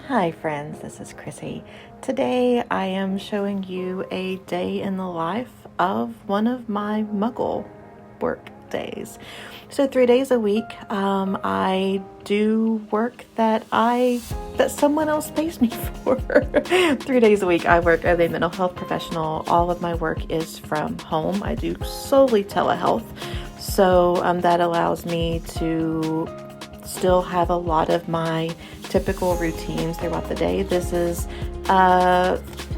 Hi friends, this is Chrissy. Today I am showing you a day in the life of one of my Muggle work days. So 3 days a week, I do work that someone else pays me for. 3 days a week I work as a mental health professional. All of my work is from home. I do solely telehealth. So that allows me to still have a lot of my typical routines throughout the day. This is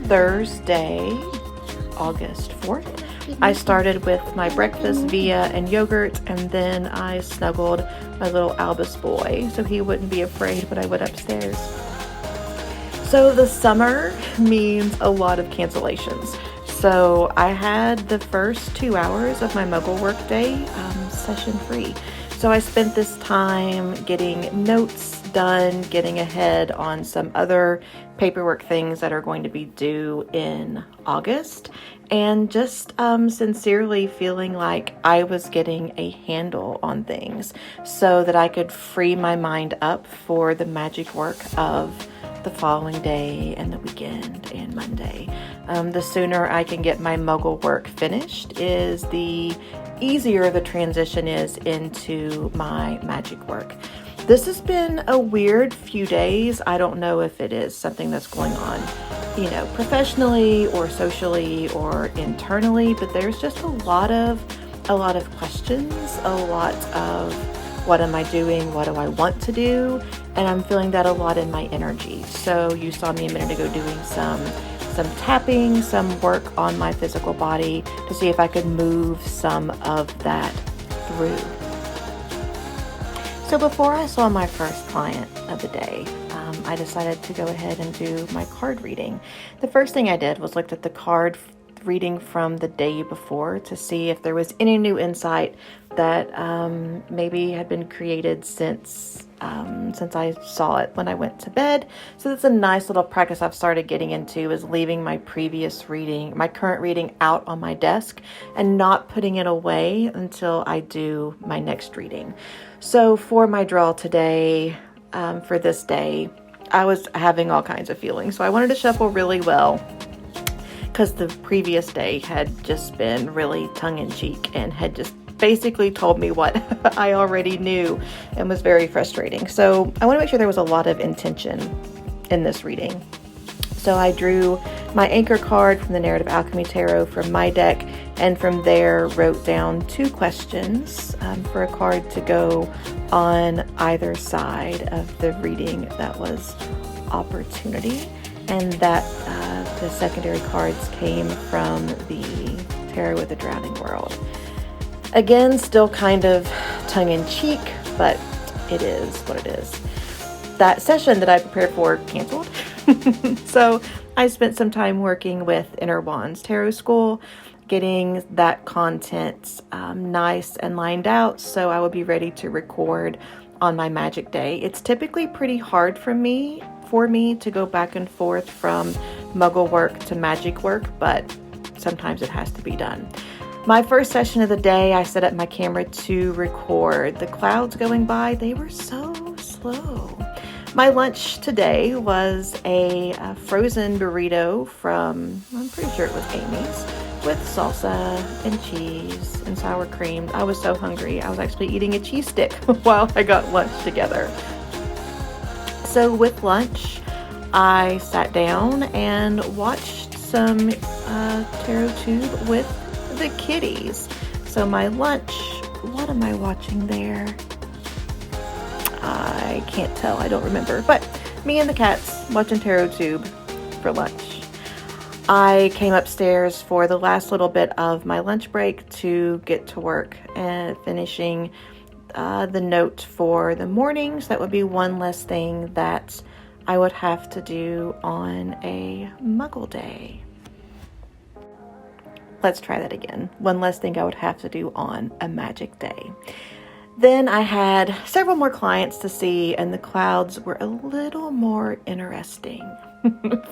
Thursday, August 4th. I started with my breakfast via and yogurt, and then I snuggled my little Albus boy so he wouldn't be afraid when I went upstairs. So the summer means a lot of cancellations. So I had the first 2 hours of my Muggle work day session free. So I spent this time getting notes done, getting ahead on some other paperwork things that are going to be due in August, and just sincerely feeling like I was getting a handle on things so that I could free my mind up for the magic work of the following day and the weekend and Monday. The sooner I can get my Muggle work finished is the easier the transition is into my magic work. This has been a weird few days. I don't know if it is something that's going on, professionally or socially or internally, but there's just a lot of questions, a lot of what am I doing? What do I want to do? And I'm feeling that a lot in my energy. So you saw me a minute ago doing some tapping, some work on my physical body to see if I could move some of that through. So before I saw my first client of the day, I decided to go ahead and do my card reading. The first thing I did was looked at the card reading from the day before to see if there was any new insight that maybe had been created since I saw it when I went to bed. So that's a nice little practice I've started getting into, is leaving my current reading out on my desk and not putting it away until I do my next reading. So for my draw today, for this day, I was having all kinds of feelings. So I wanted to shuffle really well, because the previous day had just been really tongue-in-cheek and had just basically told me what I already knew and was very frustrating. So I want to make sure there was a lot of intention in this reading. So I drew my anchor card from the Narrative Alchemy Tarot from my deck, and from there wrote down 2 questions for a card to go on either side of the reading that was opportunity. And that the secondary cards came from the Tarot with the Drowning World. Again, still kind of tongue-in-cheek, but it is what it is. That session that I prepared for canceled. So I spent some time working with Inner Wands Tarot School, getting that content nice and lined out so I would be ready to record on my magic day. It's typically pretty hard for me to go back and forth from Muggle work to magic work, but sometimes it has to be done. My first session of the day, I set up my camera to record. The clouds going by, they were so slow. My lunch today was a frozen burrito from, I'm pretty sure it was Amy's, with salsa and cheese and sour cream. I was so hungry. I was actually eating a cheese stick while I got lunch together. So with lunch, I sat down and watched some Tarot Tube with the kitties. So my lunch, what am I watching there? I can't tell, I don't remember. But me and the cats watching Tarot Tube for lunch. I came upstairs for the last little bit of my lunch break to get to work and finishing the note for the mornings. That would be one less thing that I would have to do on a Muggle day. Let's try that again. One less thing I would have to do on a magic day. Then I had several more clients to see, and the clouds were a little more interesting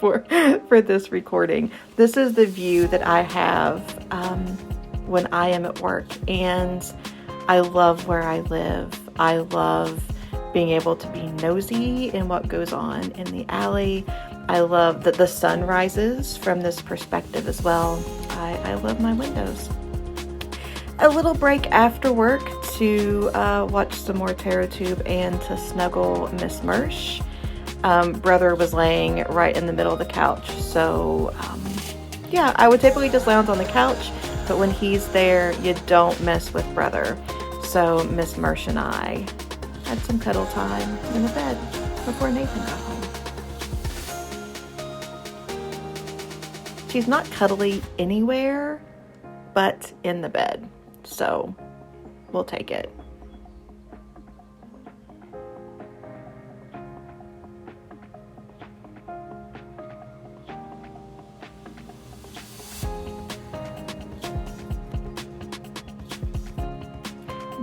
for this recording. This is the view that I have when I am at work, and I love where I live. I love being able to be nosy in what goes on in the alley. I love that the sun rises from this perspective as well. I love my windows. A little break after work to watch some more TarotTube and to snuggle Miss Mersh. Brother was laying right in the middle of the couch, so yeah, I would typically just lounge on the couch, but when he's there, you don't mess with Brother. So Miss Mersh and I had some cuddle time in the bed before Nathan got home. She's not cuddly anywhere but in the bed, so we'll take it.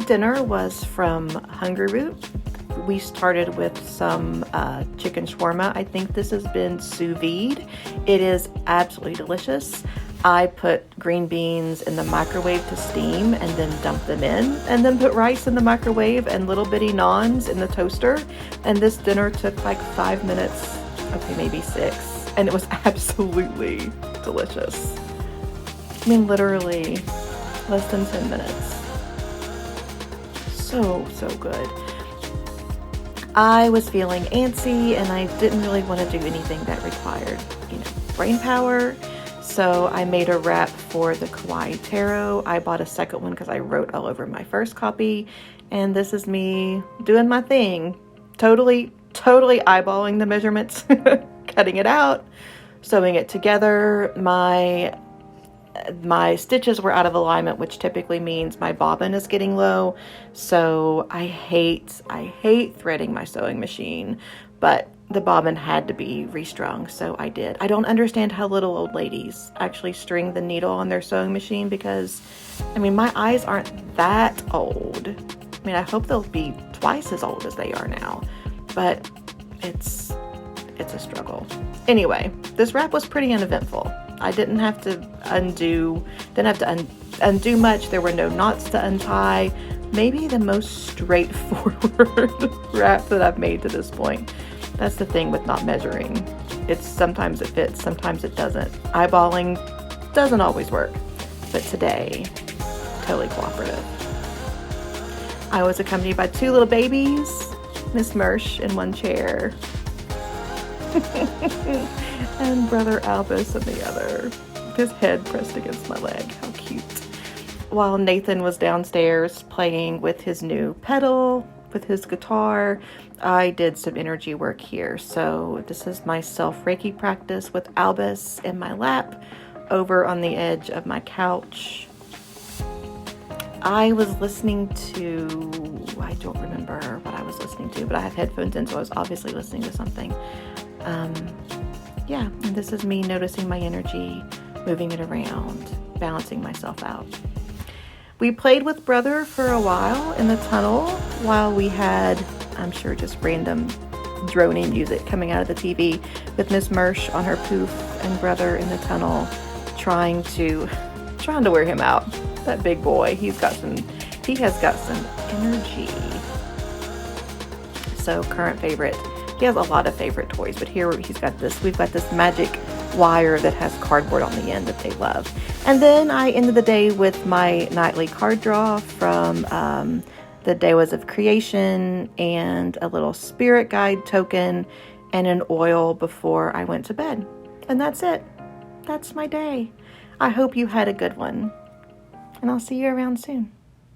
Dinner was from Hungry Root. We started with some chicken shawarma. I think this has been sous vide. It is absolutely delicious. I put green beans in the microwave to steam and then dump them in, and then put rice in the microwave and little bitty naans in the toaster. And this dinner took like 5 minutes, okay, maybe 6, and it was absolutely delicious. I mean, literally less than 10 minutes. So good. I was feeling antsy and I didn't really want to do anything that required, brain power. So I made a wrap for the Kawaii Tarot. I bought a second one because I wrote all over my first copy. And this is me doing my thing. Totally eyeballing the measurements, cutting it out, sewing it together. My stitches were out of alignment, which typically means my bobbin is getting low. So I hate threading my sewing machine, but the bobbin had to be restrung, so I did. I don't understand how little old ladies actually string the needle on their sewing machine, because I mean, my eyes aren't that old. I mean, I hope they'll be twice as old as they are now, but it's a struggle. Anyway, this wrap was pretty uneventful. I didn't have to undo much. There were no knots to untie. Maybe the most straightforward wrap that I've made to this point. That's the thing with not measuring. It's sometimes it fits, sometimes it doesn't. Eyeballing doesn't always work, but today, totally cooperative. I was accompanied by 2 little babies, Miss Mersh in one chair, and Brother Albus in the other, his head pressed against my leg. How cute. While Nathan was downstairs playing with his new pedal, with his guitar, I did some energy work here. So this is my self-Reiki practice with Albus in my lap over on the edge of my couch. I was listening to, I don't remember what I was listening to, but I have headphones in, so I was obviously listening to something. Yeah, and this is me noticing my energy, moving it around, balancing myself out. We played with Brother for a while in the tunnel while we had, I'm sure, just random droning music coming out of the TV, with Miss Mersh on her poof and Brother in the tunnel trying to wear him out. That big boy, he has got some energy. So current favorite. He has a lot of favorite toys, but here we've got this magic wire that has cardboard on the end that they love. And then I ended the day with my nightly card draw from the Dewas of Creation, and a little spirit guide token and an oil before I went to bed. And that's it. That's my day. I hope you had a good one, and I'll see you around soon.